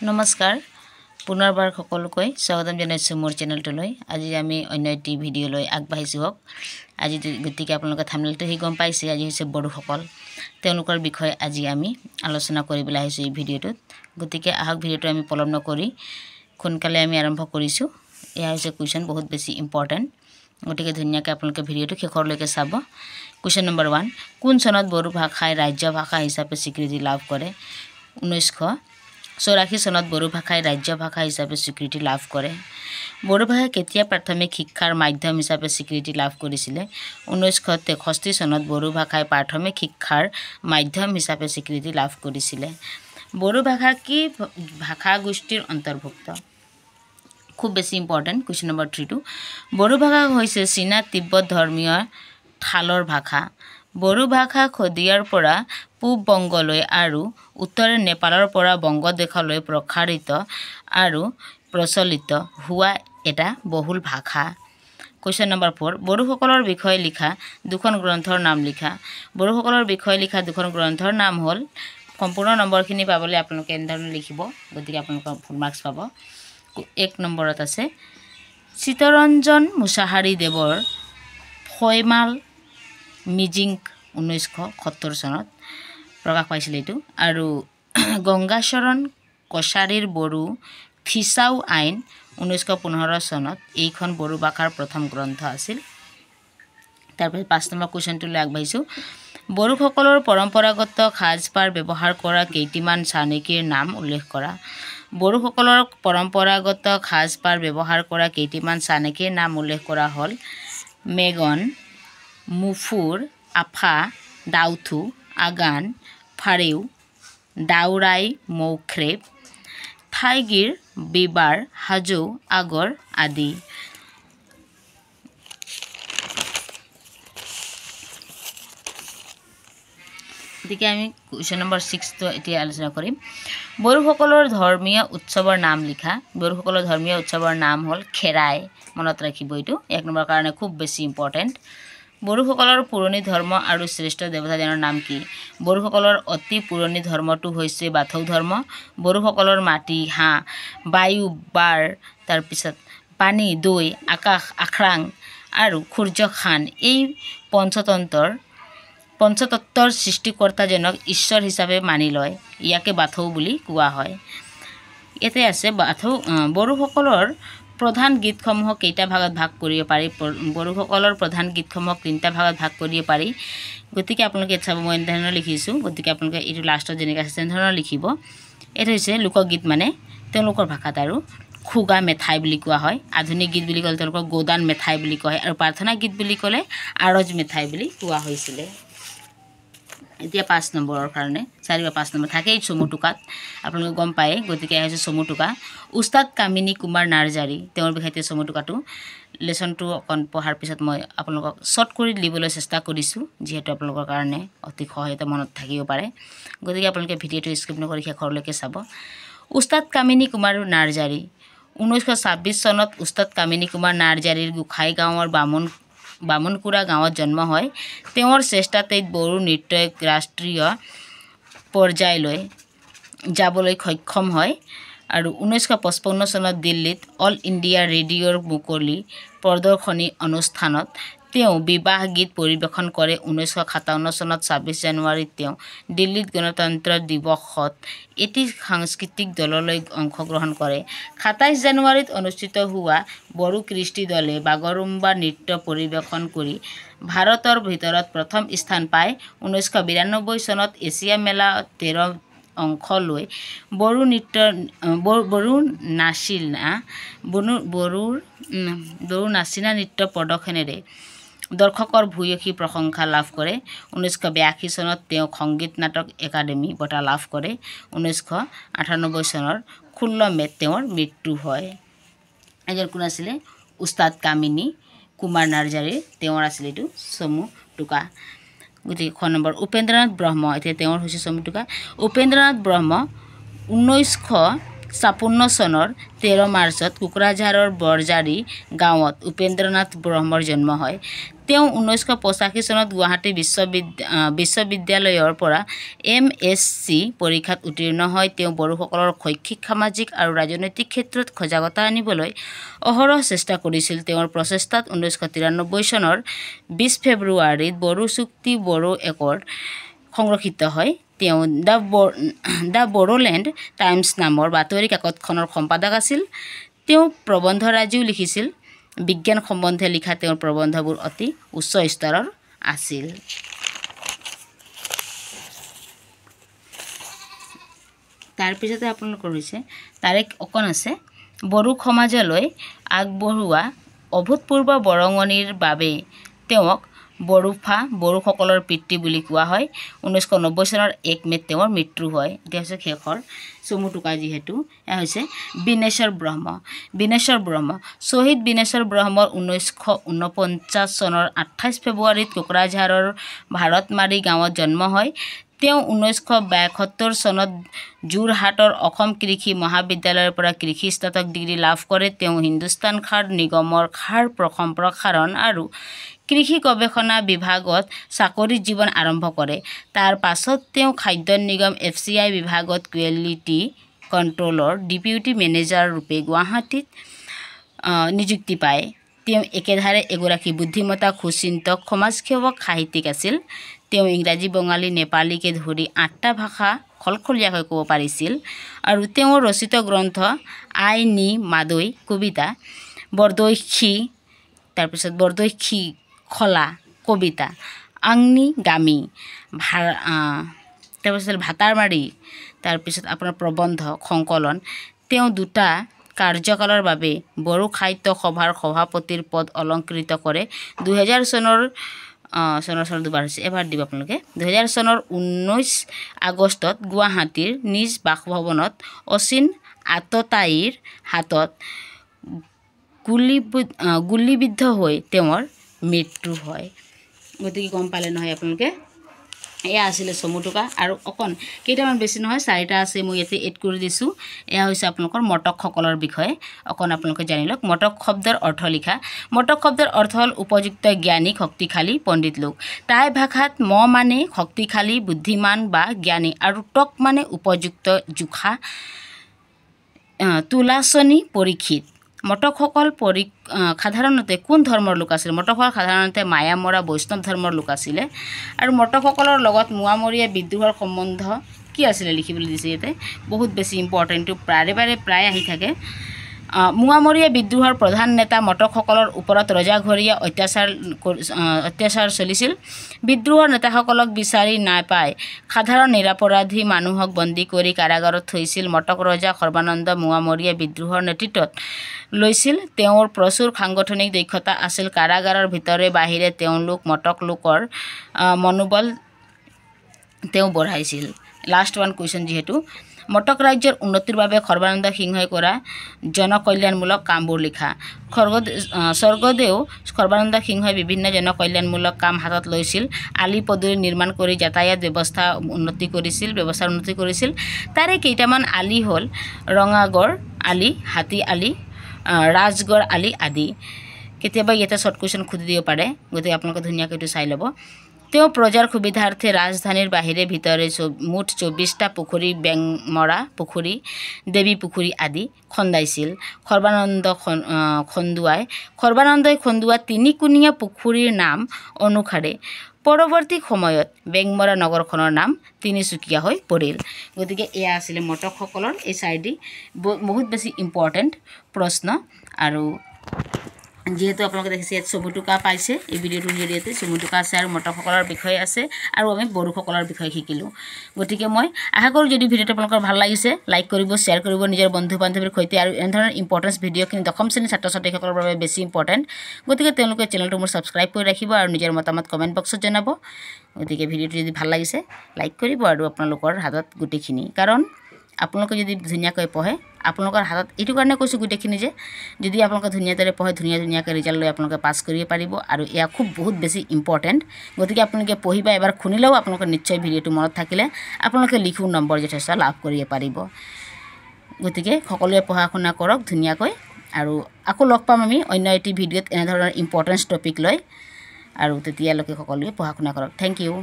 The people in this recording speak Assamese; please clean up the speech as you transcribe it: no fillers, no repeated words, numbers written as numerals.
নমস্কাৰ পুনৰবাৰ সকলোকৈ স্বাগতম জনাইছো মোৰ চেনেলটোলৈ আজি আমি অন্য এটি ভিডিঅ' লৈ আগবাঢ়িছো হক আজি গতিকে আপোনালোকে থাম্বনেলটো হি গম পাইছে আজি হৈছে বড়োসকল তেওঁলোকৰ বিষয়ে আজি আমি আলোচনা কৰিবলৈ আহিছো এই ভিডিঅ'টোত গতিকে আহক ভিডিঅ'টো আমি পলম নকৰি সোনকালে আমি আৰম্ভ কৰিছো এয়া হৈছে কোৱেশ্চন বহুত বেছি ইম্পৰ্টেন্ট গতিকে ধুনীয়াকৈ আপোনালোকে ভিডিঅ'টো শেষৰলৈকে চাব কোৱেশ্চন নম্বৰ 1 কোন চনত বড়ো ভাষাই ৰাজ্য ভাষা হিচাপে স্বীকৃতি লাভ কৰে 1984 চনত বড়ো ভাষাই ৰাজ্য ভাষা হিচাপে স্বীকৃতি লাভ কৰে বড়ো ভাষা কেতিয়া প্ৰাথমিক শিক্ষাৰ মাধ্যম হিচাপে স্বীকৃতি লাভ কৰিছিল 1963 চনত বড়ো ভাষাই প্ৰাথমিক শিক্ষাৰ মাধ্যম হিচাপে স্বীকৃতি লাভ কৰিছিল বড়ো ভাষা কি ভাষা গোষ্ঠীৰ অন্তৰ্ভুক্ত খুব বেছি ইম্পৰ্টেন্ট কোৱেশ্চন নম্বৰ 3 বড়ো ভাষা হৈছে চীনা তিব্বত ধৰ্মীয় ঠালৰ ভাষা বড়ো ভাষা খদিয়াৰ পৰা পূব বংগলৈ আৰু উত্তৰে নেপালৰ পৰা বংগদেশলৈ প্ৰসাৰিত আৰু প্ৰচলিত হোৱা এটা বহুল ভাষা কোৱেশ্চন নম্বৰ 4 বড়োসকলৰ বিষয়ে লিখা দুখন গ্ৰন্থৰ নাম লিখা বড়োসকলৰ বিষয়ে লিখা দুখন গ্ৰন্থৰ নাম হ'ল সম্পূৰ্ণ নম্বৰখিনি পাবলৈ আপোনালোকে এনেধৰণে লিখিব গতিকে আপোনালোকে ফুল মাৰ্কছ পাব 1 নম্বৰত আছে চিত্তৰঞ্জন মুছাহাৰী দেৱৰ ফয়মাল মিজিং 1970 চনত প্ৰকাশ পাইছিল এটো আৰু গংগাচৰণ কছাৰীৰ বড়ো ফিসাও আইন 1915 চনত এইখন বড়ো ভাষাৰ প্ৰথম গ্ৰন্থ আছিল তাৰপিছত 5 নম্বৰ কোৱেশ্চনটো লৈ আগবাঢ়িছো বড়োসকলৰ পৰম্পৰাগত সাজপাৰ ব্যৱহাৰ কৰা কেইটিমান চানেকিৰ নাম উল্লেখ কৰা বড়োসকলৰ পৰম্পৰাগত সাজপাৰ ব্যৱহাৰ কৰা কেইটিমান চানেকিৰ নাম উল্লেখ কৰা হ'ল মেগন মুফুৰ আফা দাউথু আগান ফাৰেউ দাউৰাই মৌখ্ৰেব থাইগিৰ বিবাৰ হাজো আগৰ আদি গতিকে আমি কোৱেশ্চন নম্বৰ 6 টো এতিয়া আলোচনা কৰিম বড়োসকলৰ ধৰ্মীয় উৎসৱৰ নাম লিখা বড়োসকলৰ ধৰ্মীয় উৎসৱৰ নাম হ'ল খেৰাই মনত ৰাখিব এইটো 1 নম্বৰ কাৰণে খুব বেছি ইম্পৰ্টেন্ট বড়োসকলৰ পুৰণি ধৰ্ম আৰু শ্ৰেষ্ঠ দেৱতাজনৰ নাম কি বড়োসকলৰ অতি পুৰণি ধৰ্মটো হৈছে বাথৌ ধৰ্ম বড়োসকলৰ মাটি হাঁ বায়ু বাৰ তাৰ পিছত পানী দৈ আকাশ আখৰাং আৰু সূৰ্য খান এই পঞ্চতত্বৰ সৃষ্টিকৰ্তাজনক ঈশ্বৰ হিচাপে মানি লয় ইয়াকে বাথৌ বুলি কোৱা হয় এতে আছে বাথৌ বড়োসকলৰ প্ৰধান গীতসমূহ কেইটা ভাগত ভাগ কৰিব পাৰি বড়োসকলৰ প্ৰধান গীতসমূহ তিনিটা ভাগত ভাগ কৰিব পাৰি গতিকে আপোনালোকে চাব মই এনেধৰণে লিখিছো গতিকে আপোনালোকে এইটো লাষ্টত যেনেকৈ আছে তেনেধৰণে লিখিব এটা হৈছে লোকগীত মানে তেওঁলোকৰ ভাষাত আৰু খুগা মেথাই বুলি কোৱা হয় আধুনিক গীত বুলি ক'লে তেওঁলোকৰ গোদান মেথাই বুলি কয় আৰু প্ৰাৰ্থনা গীত বুলি ক'লে আৰজ মেথাই বুলি কোৱা হৈছিল এতিয়া 5 নম্বৰৰ কাৰণে 4 বা 5 নম্বৰ থাকে এই চমুটুকাত আপোনালোকে গম পায় গতিকে হৈছে চমুটুকা উস্তাদ কামিনী কুমাৰ নাৰ্জাৰী তেওঁৰ বিষয়ে চমুটুকাটো লেসনটো অকন পঢ়াৰ পিছত মই আপোনালোকক শৰ্ট কৰি লিবলৈ চেষ্টা কৰিছো যেহেতু আপোনালোকৰ কাৰণে অতি সহায়তা মনত থাকিব পাৰে গতিকে আপোনালোকে ভিডিঅটো স্কিপ নকৰি শেষৰলৈকে চাব উস্তাদ কামিনী কুমাৰ নাৰ্জাৰী 1926 চনত উস্তাদ কামিনী কুমাৰ নাৰ্জাৰীৰ গুখাই গাঁৱৰ বামুনকুৰা গাঁৱত জন্ম হয় তেওঁৰ চেষ্টাতে বড়ো নৃত্যই ৰাষ্ট্ৰীয় পৰ্যায়লৈ যাবলৈ সক্ষম হয় আৰু 1955 চনত দিল্লীত অল ইণ্ডিয়া ৰেডিঅ'ৰ মুকলি প্ৰদৰ্শনী অনুষ্ঠানত তেওঁ বিবাহ গীত পৰিৱেশন কৰে 1957 চনত 26 জানুৱাৰীত তেওঁ দিল্লীত গণতন্ত্ৰ দিৱসত এটি সাংস্কৃতিক দললৈ অংশগ্ৰহণ কৰে 27 জানুৱাৰীত অনুষ্ঠিত হোৱা বড়ো কৃষ্টি দলে বাগৰুম্বা নৃত্য পৰিৱেশন কৰি ভাৰতৰ ভিতৰত প্ৰথম স্থান পায় 1992 চনত এছিয়া মেলা 13 অংশ লৈ বড়ো নাচিনা নৃত্য প্ৰদৰ্শনেৰে দৰ্শকৰ ভূয়সী প্ৰশংসা লাভ কৰে 1982 চনত তেওঁ সংগীত নাটক একাডেমী বঁটা লাভ কৰে 1998 চনৰ 16 মেত তেওঁৰ মৃত্যু হয় এজন কোন আছিল উস্তাদ কামিনী কুমাৰ নাৰ্জাৰী তেওঁৰ আছিল এটো চমুটুকা গতিকে খ নম্বৰ উপেন্দ্ৰনাথ ব্ৰহ্ম এতিয়া তেওঁৰ হৈছে চমুটুকা উপেন্দ্ৰনাথ ব্ৰহ্ম 1956 চনৰ 13 মাৰ্চত কোকৰাঝাৰৰ বৰজাৰী গাঁৱত উপেন্দ্ৰনাথ ব্ৰহ্মৰ জন্ম হয় তেওঁ 1985 চনত গুৱাহাটী বিশ্ববিদ্যালয়ৰ পৰা MSc পৰীক্ষাত উত্তীৰ্ণ হয় তেওঁ বড়োসকলৰ শৈক্ষিক সামাজিক আৰু ৰাজনৈতিক ক্ষেত্ৰত সজাগতা আনিবলৈ অহৰহ চেষ্টা কৰিছিল তেওঁৰ প্ৰচেষ্টাত 1993 চনৰ 20 ফেব্ৰুৱাৰীত বড়ো চুক্তি বড়ো একৰ্ড সংৰক্ষিত হয় তেওঁ দ্য বড়োলেণ্ড টাইমছ নামৰ বাতৰি কাকতখনৰ সম্পাদক আছিল তেওঁ প্ৰবন্ধৰাজিও লিখিছিল বিজ্ঞান সম্বন্ধে লিখা তেওঁৰ প্ৰবন্ধবোৰ অতি উচ্চ স্তৰৰ আছিল তাৰ পিছতে আপোনালোকৰ হৈছে তাৰে অকণ আছে বড়ো সমাজলৈ আগবঢ়োৱা অভূতপূৰ্ব বৰঙণিৰ বাবে তেওঁক বড়োসকলৰ পিতৃ বুলি কোৱা হয় 1990 চনৰ 1 মেত তেওঁৰ মৃত্যু হয় এতিয়া হৈছে শেষৰ চমু টোকা যিহেতু এয়া হৈছে বিনেশ্বৰ ব্ৰহ্ম শ্বহীদ বিনেশ্বৰ ব্ৰহ্মৰ 1949 চনৰ 28 ফেব্ৰুৱাৰীত কোকৰাঝাৰৰ ভাৰতমাৰী গাঁৱত জন্ম হয় তেওঁ 1972 চনত যোৰহাটৰ অসম কৃষি মহাবিদ্যালয়ৰ পৰা কৃষি স্নাতক ডিগ্ৰী লাভ কৰে তেওঁ হিন্দুস্তান খাৰ নিগমৰ খাৰ প্ৰসাৰণ আৰু কৃষি গৱেষণা বিভাগত চাকৰি জীৱন আৰম্ভ কৰে তাৰ পাছত তেওঁ খাদ্য নিগম FCI বিভাগত কোৱালিটি কণ্ট্ৰলৰ ডেপুটি মেনেজাৰ ৰূপে গুৱাহাটীত নিযুক্তি পায় তেওঁ একেধাৰে এগৰাকী বুদ্ধিমতা সুচিন্তক সমাজসেৱক সাহিত্যিক আছিল তেওঁ ইংৰাজী বঙালী নেপালীকে ধৰি 8টা ভাষা খলখলীয়াকৈ ক'ব পাৰিছিল আৰু তেওঁৰ ৰচিত গ্ৰন্থ আইনি মাদৈ কবিতা বৰদৈশী খলা কবিতা আংনি গামী তাৰপিছত ভাতাৰমাৰী তাৰপিছত আপোনাৰ প্ৰবন্ধ সংকলন তেওঁ 2টা কাৰ্যকালৰ বাবে বড়ো সাহিত্য সভাৰ সভাপতিৰ পদ অলংকৃত কৰে 2000 চনৰ দুবাৰ হৈছে এবাৰ দিব আপোনালোকে 2000 চনৰ 19 আগষ্টত গুৱাহাটীৰ নিজ বাসভৱনত অচিন আততায়ীৰ হাতত গুলীবিদ্ধ হৈ তেওঁৰ মৃত্যু হয় গতিকে গম পালে নহয় আপোনালোকে এয়া আছিলে চমুটোকা আৰু অকণ কেইটামান বেছি নহয় 4টা আছে মই ইয়াতে এড কৰি দিছোঁ এয়া হৈছে আপোনালোকৰ মটকসকলৰ বিষয়ে অকণ আপোনালোকে জানি লওক মটক শব্দৰ অৰ্থ লিখা মটক শব্দৰ অৰ্থ হ'ল উপযুক্ত জ্ঞানী শক্তিশালী পণ্ডিত লোক টাই ভাষাত মানে শক্তিশালী বুদ্ধিমান বা জ্ঞানী আৰু টক মানে উপযুক্ত জোখা তুলাচনী পৰীক্ষিত মটকসকল সাধাৰণতে কোন ধৰ্মৰ লোক আছিল মটকসকল সাধাৰণতে মায়ামৰা বৈষ্ণৱ ধৰ্মৰ লোক আছিলে আৰু মটকসকলৰ লগত মোৱামৰীয়া বিদ্ৰোহৰ সম্বন্ধ কি আছিলে লিখিবলৈ দিছে ইয়াতে বহুত বেছি ইম্পৰ্টেণ্ট প্ৰায় আহি থাকে মোৱামৰীয়া বিদ্ৰোহৰ প্ৰধান নেতা মটকসকলৰ ওপৰত ৰজাঘৰীয়া অত্যাচাৰ চলিছিল বিদ্ৰোহৰ নেতাসকলক বিচাৰি নাপায় সাধাৰণ নিৰাপৰাধী মানুহক বন্দী কৰি কাৰাগাৰত থৈছিল মটক ৰজা সৰ্বানন্দ মোৱামৰীয়া বিদ্ৰোহৰ নেতৃত্বত লৈছিল তেওঁৰ প্ৰচুৰ সাংগঠনিক দক্ষতা আছিল কাৰাগাৰৰ ভিতৰে বাহিৰে তেওঁলোক মটক লোকৰ মনোবল তেওঁ বঢ়াইছিল লাষ্ট ওৱান কুৱেশ্যন যিহেতু মটক ৰাজ্যৰ উন্নতিৰ বাবে সৰ্বানন্দ সিংহই কৰা জনকল্যাণমূলক কামবোৰ লিখা স্বৰ্গদেউ সৰ্বানন্দ সিংহই বিভিন্ন জনকল্যাণমূলক কাম হাতত লৈছিল আলি পদূলি নিৰ্মাণ কৰি যাতায়াত ব্যৱস্থাৰ উন্নতি কৰিছিল তাৰে কেইটামান আলি হ'ল ৰঙাগড় আলি হাতী আলি ৰাজগড় আলি আদি কেতিয়াবা ইয়াতে শ্বৰ্ট কুৱেশ্যন সুধি দিব পাৰে গতিকে আপোনালোকে ধুনীয়াকৈ এইটো চাই ল'ব তেওঁ প্ৰজাৰ সুবিধাৰ্থে ৰাজধানীৰ বাহিৰে ভিতৰে মুঠ 24টা পুখুৰী বেংমৰা পুখুৰী দেৱী পুখুৰী আদি খন্দাইছিল সৰ্বানন্দই খন্দোৱা তিনিকোণীয়া পুখুৰীৰ নাম অনুসাৰে পৰৱৰ্তী সময়ত বেংমৰা নগৰখনৰ নাম তিনিচুকীয়া হৈ পৰিল গতিকে এয়া আছিলে মটকসকলৰ এই 4টি বহুত বেছি ইম্পৰ্টেণ্ট প্ৰশ্ন আৰু যেহেতু আপোনালোকে দেখিছে ইয়াত চমুটোকা পাইছে এই ভিডিঅ'টোৰ জৰিয়তে চমুটোকা আছে আৰু মটকসকলৰ বিষয়ে আছে আৰু আমি বড়োসকলৰ বিষয়ে শিকিলোঁ গতিকে মই আশা কৰোঁ যদি ভিডিঅ'টো আপোনালোকৰ ভাল লাগিছে লাইক কৰিব শ্বেয়াৰ কৰিব নিজৰ বন্ধু বান্ধৱীৰ সৈতে আৰু এনেধৰণৰ ইম্পৰ্টেণ্ট ভিডিঅ'খিনি 10ম শ্ৰেণীৰ ছাত্ৰ ছাত্ৰীসকলৰ বাবে বেছি ইম্পৰ্টেণ্ট গতিকে তেওঁলোকে চেনেলটো মোৰ ছাবস্ক্ৰাইব কৰি ৰাখিব আৰু নিজৰ মতামত কমেণ্ট বক্সত জনাব গতিকে ভিডিঅ'টো যদি ভাল লাগিছে লাইক কৰিব আৰু আপোনালোকৰ হাতত গোটেইখিনি কাৰণ আপোনালোকে যদি ধুনীয়াকৈ পঢ়ে আপোনালোকৰ হাতত এইটো কাৰণে কৈছোঁ গোটেইখিনি যে যদি আপোনালোকে ধুনীয়াদৰে পঢ়ে ধুনীয়াকৈ ৰিজাল্ট লৈ আপোনালোকে পাছ কৰিব পাৰিব আৰু এয়া খুব বহুত বেছি ইম্পৰ্টেণ্ট গতিকে আপোনালোকে পঢ়িবা এবাৰ শুনিলেও আপোনালোকৰ নিশ্চয় ভিডিঅ'টো মনত থাকিলে আপোনালোকে লিখোঁ নম্বৰ যথেষ্ট লাভ কৰিব পাৰিব গতিকে সকলোৱে পঢ়া শুনা কৰক ধুনীয়াকৈ আৰু আকৌ লগ পাম আমি অন্য এটি ভিডিঅ'ত এনেধৰণৰ ইম্পৰ্টেণ্ট টপিক লৈ আৰু তেতিয়ালৈকে সকলোৱে পঢ়া শুনা কৰক। Thank U.